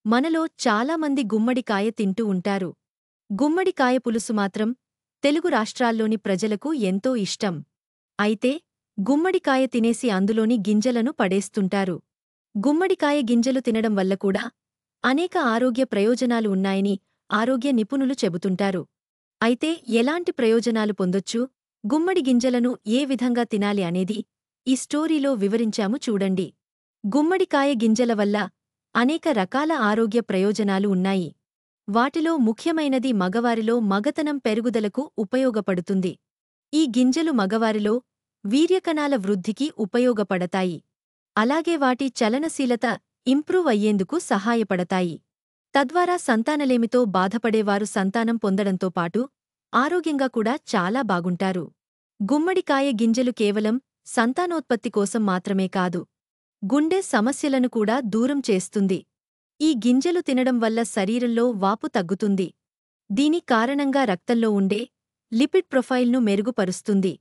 మనలో చాలామంది గుమ్మడికాయ తింటూ ఉంటారు. గుమ్మడికాయ పులుసు మాత్రం తెలుగు రాష్ట్రాల్లోని ప్రజలకు ఎంతో ఇష్టం. అయితే గుమ్మడికాయ తినేసి అందులోని గింజలను పడేస్తుంటారు. గుమ్మడికాయ గింజలు తినడం వల్ల కూడా అనేక ఆరోగ్య ప్రయోజనాలు ఉన్నాయని ఆరోగ్య నిపుణులు చెబుతుంటారు. అయితే ఎలాంటి ప్రయోజనాలు పొందొచ్చు, గుమ్మడి గింజలను ఏ విధంగా తినాలి అనేది ఈ స్టోరీలో వివరించాము చూడండి. గుమ్మడికాయ గింజల వల్ల అనేక రకాల ఆరోగ్య ప్రయోజనాలు ఉన్నాయి. వాటిలో ముఖ్యమైనది మగవారిలో మగతనం పెరుగుదలకు ఉపయోగపడుతుంది. ఈ గింజలు మగవారిలో వీర్యకణాల వృద్ధికి ఉపయోగపడతాయి. అలాగే వాటి చలనశీలత ఇంప్రూవ్ అయ్యేందుకు సహాయపడతాయి. తద్వారా సంతానలేమితో బాధపడేవారు సంతానం పొందడంతో పాటు ఆరోగ్యంగా కూడా చాలా బాగుంటారు. గుమ్మడికాయ గింజలు కేవలం సంతానోత్పత్తి కోసం మాత్రమే కాదు, గుండె సమస్యలను కూడా దూరం చేస్తుంది. ఈ గింజలు తినడం వల్ల శరీరంలో వాపు తగ్గుతుంది. దీని కారణంగా రక్తంలో ఉండే లిపిడ్ ప్రొఫైల్ను మెరుగుపరుస్తుంది.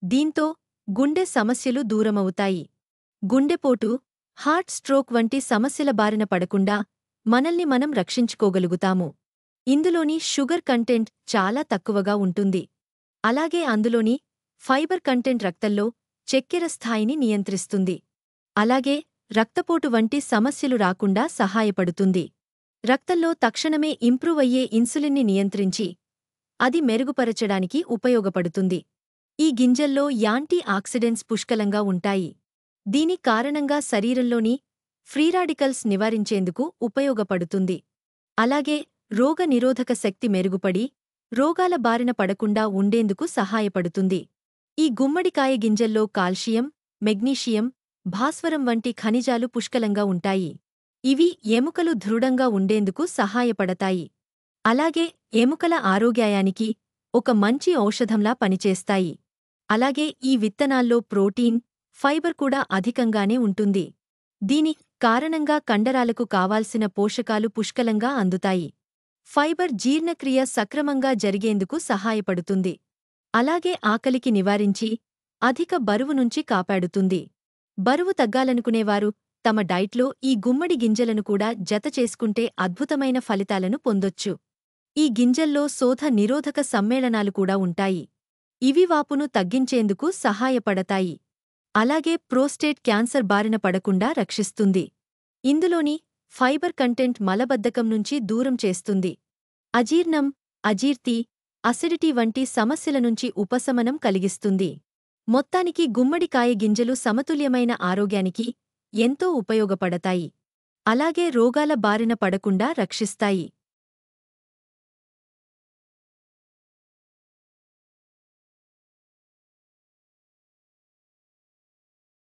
దీంతో గుండె సమస్యలు దూరమవుతాయి. గుండెపోటు, హార్ట్ స్ట్రోక్ వంటి సమస్యల బారిన పడకుండా మనల్ని మనం రక్షించుకోగలుగుతాము. ఇందులోని షుగర్ కంటెంట్ చాలా తక్కువగా ఉంటుంది. అలాగే అందులోని ఫైబర్ కంటెంట్ రక్తంలో చక్కెర స్థాయిని నియంత్రిస్తుంది. అలాగే రక్తపోటు వంటి సమస్యలు రాకుండా సహాయపడుతుంది. రక్తంలో తక్షణమే ఇంప్రూవ్ అయ్యే ఇన్సులిన్ని నియంత్రించి అది మెరుగుపరచడానికి ఉపయోగపడుతుంది. ఈ గింజల్లో యాంటీ ఆక్సిడెంట్స్ పుష్కలంగా ఉంటాయి. దీని కారణంగా శరీరంలోని ఫ్రీరాడికల్స్ నివారించేందుకు ఉపయోగపడుతుంది. అలాగే రోగ నిరోధక శక్తి మెరుగుపడి రోగాల బారిన పడకుండా ఉండేందుకు సహాయపడుతుంది. ఈ గుమ్మడికాయ గింజల్లో కాల్షియం, మెగ్నీషియం, భాస్వరం వంటి ఖనిజాలు పుష్కలంగా ఉంటాయి. ఇవి ఎముకలు దృఢంగా ఉండేందుకు సహాయపడతాయి. అలాగే ఎముకల ఆరోగ్యానికి ఒక మంచి ఔషధంలా పనిచేస్తాయి. అలాగే ఈ విత్తనాల్లో ప్రోటీన్, ఫైబర్ కూడా అధికంగానే ఉంటుంది. దీని కారణంగా కండరాలకు కావాల్సిన పోషకాలు పుష్కలంగా అందుతాయి. ఫైబర్ జీర్ణక్రియ సక్రమంగా జరిగేందుకు సహాయపడుతుంది. అలాగే ఆకలికి నివారించి అధిక బరువు నుంచి కాపాడుతుంది. బరువు తగ్గాలనుకునేవారు తమ డైట్లో ఈ గుమ్మడి గింజలను కూడా జతచేసుకుంటే అద్భుతమైన ఫలితాలను పొందొచ్చు. ఈ గింజల్లో శోథ నిరోధక సమ్మేళనాలు కూడా ఉంటాయి. ఇవి వాపును తగ్గించేందుకు సహాయపడతాయి. అలాగే ప్రోస్టేట్ క్యాన్సర్ బారిన పడకుండా రక్షిస్తుంది. ఇందులోని ఫైబర్ కంటెంట్ మలబద్ధకం నుంచి దూరం చేస్తుంది. అజీర్ణం, అజీర్తి, అసిడిటీ వంటి సమస్యల నుంచి ఉపశమనం కలిగిస్తుంది. మొత్తానికి గుమ్మడికాయ గింజలు సమతుల్యమైన ఆరోగ్యానికి ఎంతో ఉపయోగపడతాయి. అలాగే రోగాల బారిన పడకుండా రక్షిస్తాయి.